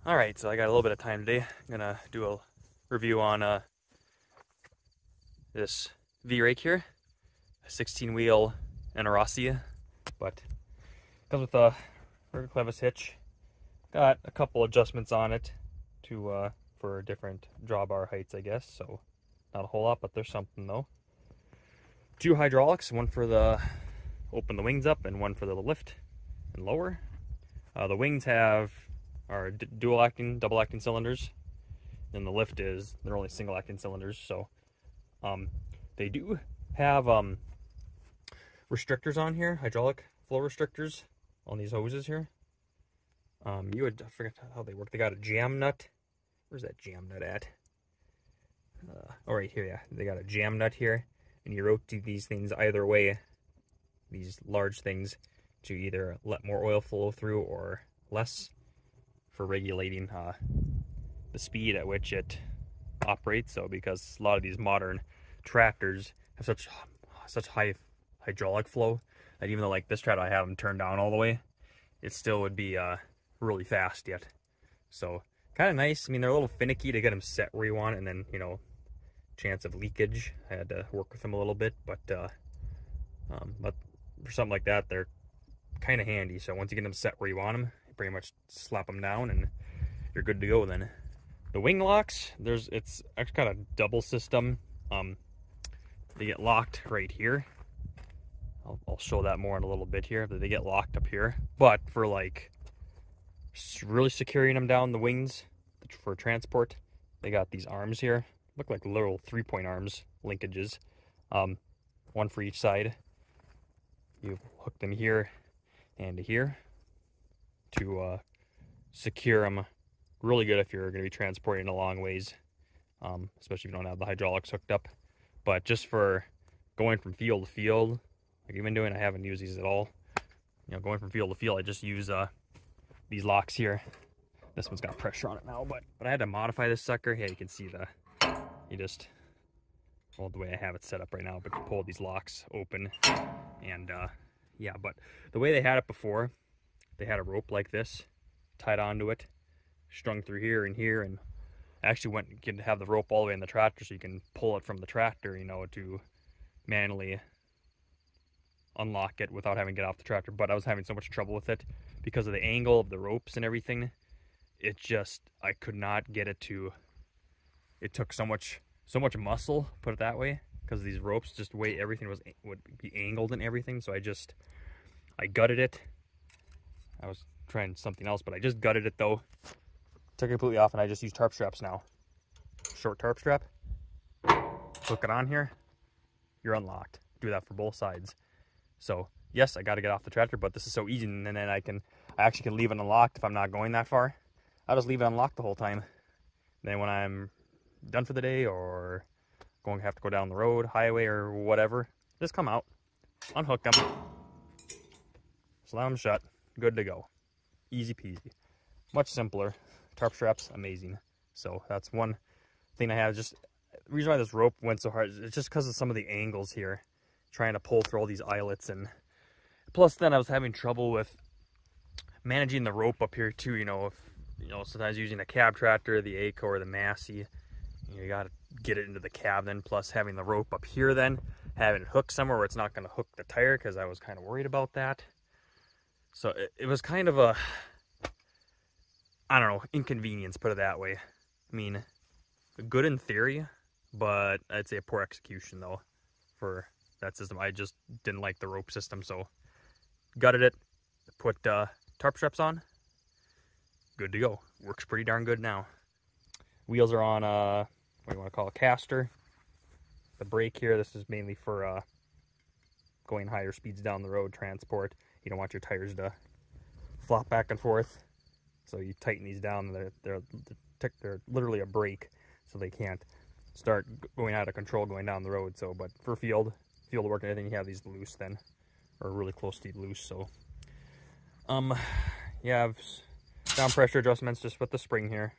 Alright, so I got a little bit of time today. I'm gonna do a review on this V-Rake here, a 16-wheel Enorossi, but comes with a very clevis hitch. Got a couple adjustments on it to for different drawbar heights, I guess. So not a whole lot, but there's something though. Two hydraulics, one for the open the wings up and one for the lift and lower. The wings are dual acting, double acting cylinders, and the lift they're only single acting cylinders. So they do have restrictors on here, hydraulic flow restrictors on these hoses here. I forget how they work. They got a jam nut. Where's that jam nut at? Oh, right here, yeah. They got a jam nut here, and you rotate these things either way, these large things, to either let more oil flow through or less, for regulating the speed at which it operates. So because a lot of these modern tractors have such high hydraulic flow that even though like this tractor I have them turned down all the way, it still would be really fast yet. So kind of nice. I mean, they're a little finicky to get them set where you want it, and then, you know, chance of leakage, I had to work with them a little bit, but for something like that, they're kind of handy. So once you get them set where you want them, you pretty much slap them down and you're good to go then. The wing locks, it's actually kind of double system. They get locked right here. I'll show that more in a little bit here, but they get locked up here. But for like really securing them down the wings for transport, they got these arms here. Look like little 3-point arms linkages, one for each side. You hook them here and here to secure them. Really good if you're going to be transporting a long ways, especially if you don't have the hydraulics hooked up. But just for going from field to field, like you've been doing, I haven't used these at all. You know, going from field to field, I just use these locks here. This one's got pressure on it now, but I had to modify this sucker. Yeah, you can see well, the way I have it set up right now, but you pull these locks open, and yeah. But the way they had it before, they had a rope like this tied onto it, strung through here and here, and actually you can have the rope all the way in the tractor, so you can pull it from the tractor, you know, to manually unlock it without having to get off the tractor. But I was having so much trouble with it because of the angle of the ropes and everything. I could not get it to. It took so much muscle, put it that way, because these ropes, just the way everything would be angled and everything. So I gutted it. I was trying something else, but I just gutted it though. Took it completely off, and I just use tarp straps now. Short tarp strap. Hook it on here. You're unlocked. Do that for both sides. So yes, I got to get off the tractor, but this is so easy, and then I actually can leave it unlocked if I'm not going that far. I'll just leave it unlocked the whole time. Then when I'm done for the day or have to go down the road, highway or whatever, just come out, unhook them, slam them shut, good to go. Easy peasy. Much simpler. Tarp straps, amazing. So that's one thing I have. Just the reason why this rope went so hard, it's just because of some of the angles here, trying to pull through all these eyelets, and plus then I was having trouble with managing the rope up here too. You know, sometimes using a cab tractor, the ACO or the Massey, you got to get it into the cab then, plus having the rope up here, then having it hooked somewhere where it's not going to hook the tire, because I was kind of worried about that. So it was kind of a, I don't know, inconvenience, put it that way. I mean, good in theory, but I'd say a poor execution though for that system. I just didn't like the rope system, so gutted it, put tarp straps on, good to go. Works pretty darn good now. Wheels are on what do you want to call a caster. The brake here, this is mainly for going higher speeds down the road, transport. You don't want your tires to flop back and forth, so you tighten these down. They're literally a brake, so they can't start going out of control going down the road. So, but for field work and anything, you have these loose then, or really close to loose. So you have down pressure adjustments just with the spring here.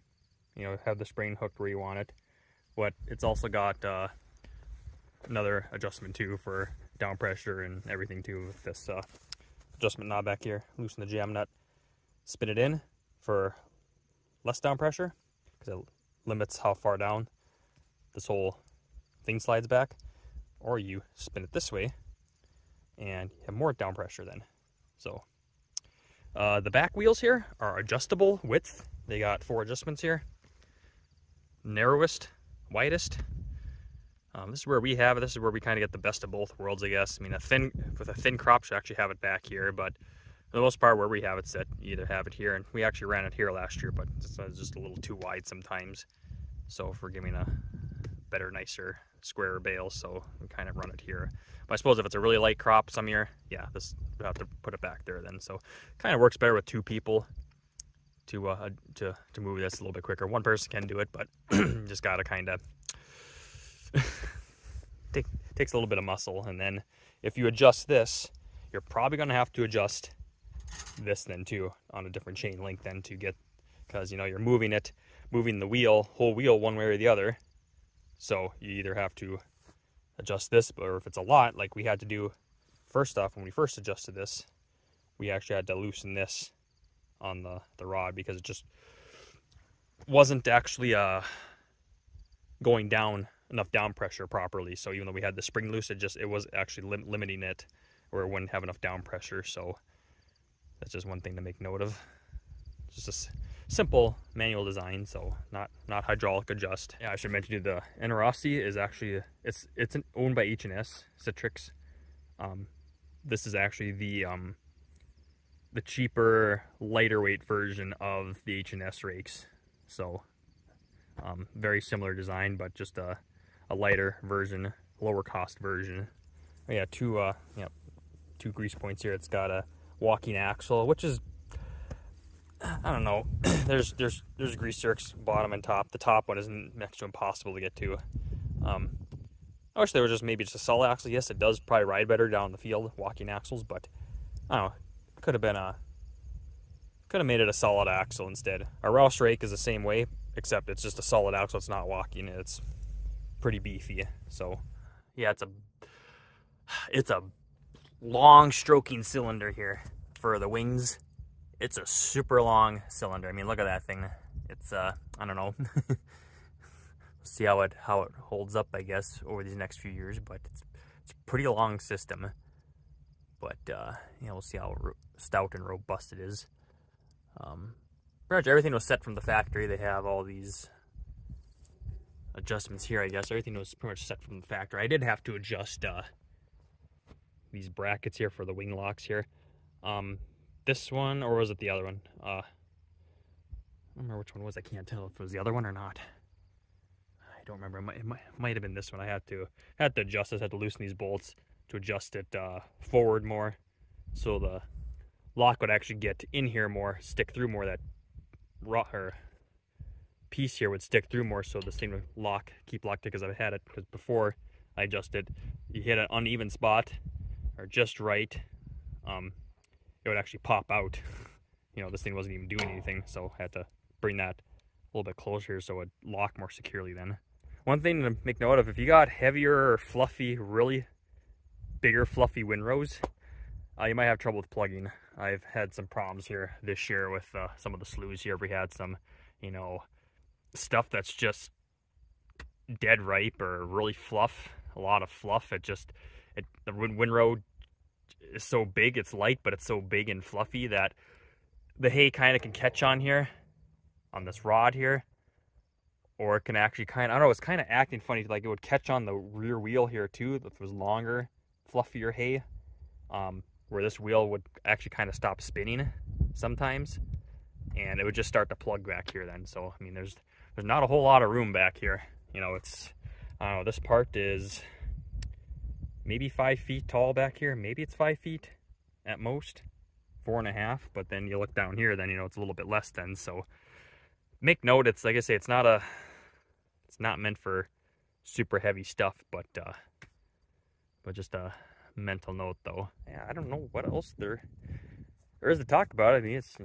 You know, have the spring hooked where you want it. But it's also got another adjustment too for down pressure and everything too, with this adjustment knob back here. Loosen the jam nut, spin it in for less down pressure because it limits how far down this whole thing slides back, or you spin it this way and you have more down pressure then. So the back wheels here are adjustable width. They got 4 adjustments here. Narrowest, widest. This is where we have it. This is where we kind of get the best of both worlds, I guess. I mean, with a thin crop should actually have it back here, but for the most part, where we have it set, you either have it here, and we actually ran it here last year, but it's just a little too wide sometimes. So if we're giving a better, nicer, squarer bale, so we kind of run it here. But I suppose if it's a really light crop some year, yeah, this we have to put it back there then. So kind of works better with 2 people to move this a little bit quicker. One person can do it, but just gotta kind of takes a little bit of muscle. And then if you adjust this, you're probably gonna have to adjust this then too on a different chain link then to get, because you know you're moving the whole wheel one way or the other. So you either have to adjust this, or if it's a lot, like we had to do first off when we first adjusted this, we actually had to loosen this on the rod because it just wasn't actually going down enough down pressure properly. So even though we had the spring loose, it was actually limiting it, or it wouldn't have enough down pressure. So that's just one thing to make note of. Just a simple manual design, so not hydraulic adjust. Yeah, I should mention you, the Enorossi is actually it's owned by H&S Citrix. This is actually the cheaper, lighter weight version of the H&S rakes. So very similar design, but just a lighter version, lower cost version. Oh, yeah, two grease points here. It's got a walking axle, which is, I don't know. there's grease zerks bottom and top. The top one is next to impossible to get to. I wish there was maybe just a solid axle. Yes, it does probably ride better down the field, walking axles, but I don't know. Could have made it a solid axle instead. Our Rouse rake is the same way, except it's just a solid axle. It's not walking. It's pretty beefy. So yeah, it's a long stroking cylinder here for the wings. It's a super long cylinder. I mean, look at that thing. It's I don't know. See how it holds up, I guess, over these next few years, but it's a pretty long system. But we'll see how stout and robust it is. Pretty much everything was set from the factory. They have all these adjustments here, I guess. Everything was pretty much set from the factory. I did have to adjust these brackets here for the wing locks here. This one, or was it the other one? I don't remember which one it was. I can't tell if it was the other one or not. I don't remember. It might have been this one. I had to adjust this. I had to loosen these bolts to adjust it forward more, so the lock would actually get in here more, stick through more. That piece here would stick through more, so this thing would keep locked because I've had it. Because before I adjusted, you hit an uneven spot or just right, it would actually pop out. You know, this thing wasn't even doing anything, so I had to bring that a little bit closer so it would lock more securely then. One thing to make note of, if you got heavier or fluffy, really bigger fluffy windrows, you might have trouble with plugging. I've had some problems here this year with some of the sloughs here. We had some, stuff that's just dead ripe or really fluff, a lot of fluff. The windrow is so big, it's light, but it's so big and fluffy that the hay kind of can catch on here, on this rod here, or it can actually I don't know, it's kind of acting funny, like it would catch on the rear wheel here too, if it was longer, fluffier hay, where this wheel would actually kind of stop spinning sometimes, and it would just start to plug back here then. So, I mean, there's not a whole lot of room back here. It's, I don't know, this part is maybe 5 feet tall back here. Maybe it's 5 feet at most, 4.5, but then you look down here, then, it's a little bit less then. So make note, it's like I say, it's not meant for super heavy stuff, but just a mental note though. Yeah, I don't know what else there is to talk about. I mean, it's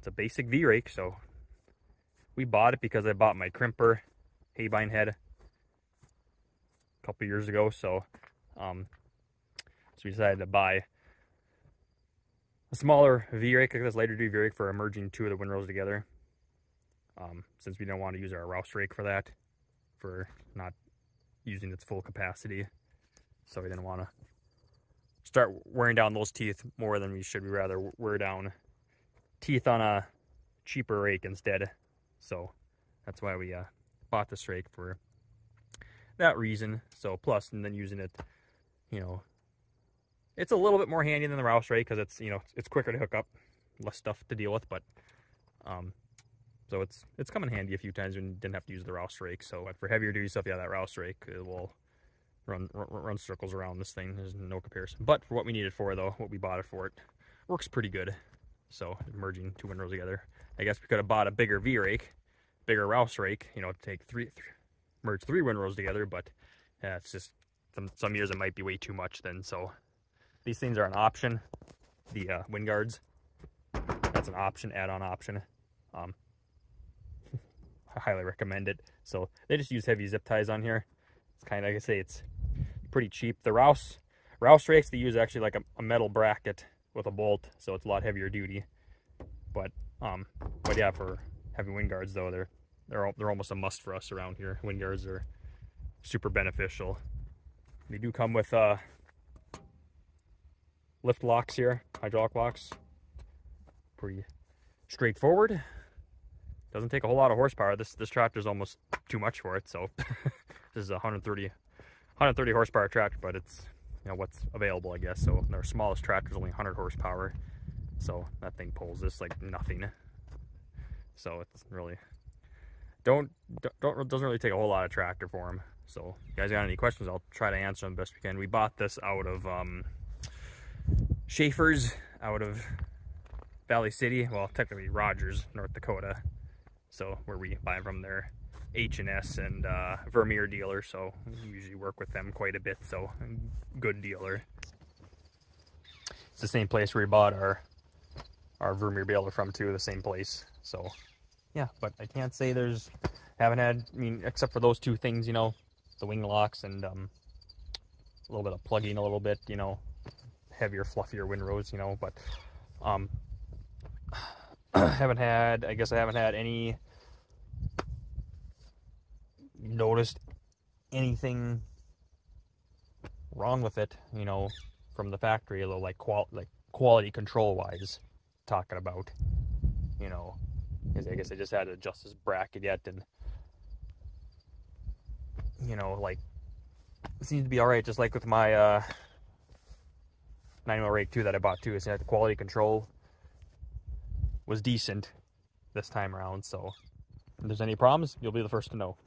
a basic V-Rake, so we bought it because I bought my crimper haybine head a couple years ago, so we decided to buy a smaller V-Rake, like this lighter duty V-Rake, for merging 2 of the windrows together. since we don't want to use our rouse rake for that, for not using its full capacity. So we didn't want to start wearing down those teeth more than we should. We'd rather wear down teeth on a cheaper rake instead. So that's why we bought this rake, for that reason. So plus, and then using it, you know, it's a little bit more handy than the rouse rake because it's, you know, it's quicker to hook up, less stuff to deal with. But so it's come in handy a few times when you didn't have to use the rouse rake. So for heavier duty stuff, yeah, that rouse rake will run circles around this thing. There's no comparison. But for what we need it for, though, what we bought it for, it works pretty good. So merging two windrows together, I guess we could have bought a bigger V-Rake, bigger rouse rake, you know, take merge three windrows together. But yeah, it's just some years it might be way too much then. So these things are an option. The wind guards, that's an option, add-on option. I highly recommend it. So they just use heavy zip ties on here. It's kind of, like I say, it's pretty cheap. The rouse rakes, they use actually like a metal bracket with a bolt, so it's a lot heavier duty. But yeah, for heavy wind guards though, they're almost a must for us around here. Wind guards are super beneficial. They do come with lift locks here, hydraulic locks. Pretty straightforward. Doesn't take a whole lot of horsepower. This tractor's almost too much for it. So this is a 130 horsepower tractor, but it's, you know, what's available, I guess. So our smallest tractor is only 100 horsepower. So that thing pulls this like nothing. So it's really doesn't really take a whole lot of tractor for them. So if you guys got any questions, I'll try to answer them best we can. We bought this out of Schaefer's, out of Valley City, well, technically Rogers, North Dakota. So where we buy from their H&S and Vermeer dealer. So we usually work with them quite a bit. So good dealer. It's the same place where we bought our Vermeer baler from too. The same place. So yeah, but I can't say haven't had, I mean, except for those two things, you know, the wing locks and a little bit of plugging, a little bit, you know, heavier, fluffier windrows, you know, but I haven't had any noticed anything wrong with it, you know, from the factory, although like quality control wise, talking about, you know, because I guess I just had to adjust this bracket yet, and you know, like, it seems to be all right, just like with my 9mm rake too that I bought too. It's the quality control was decent this time around. So if there's any problems, you'll be the first to know.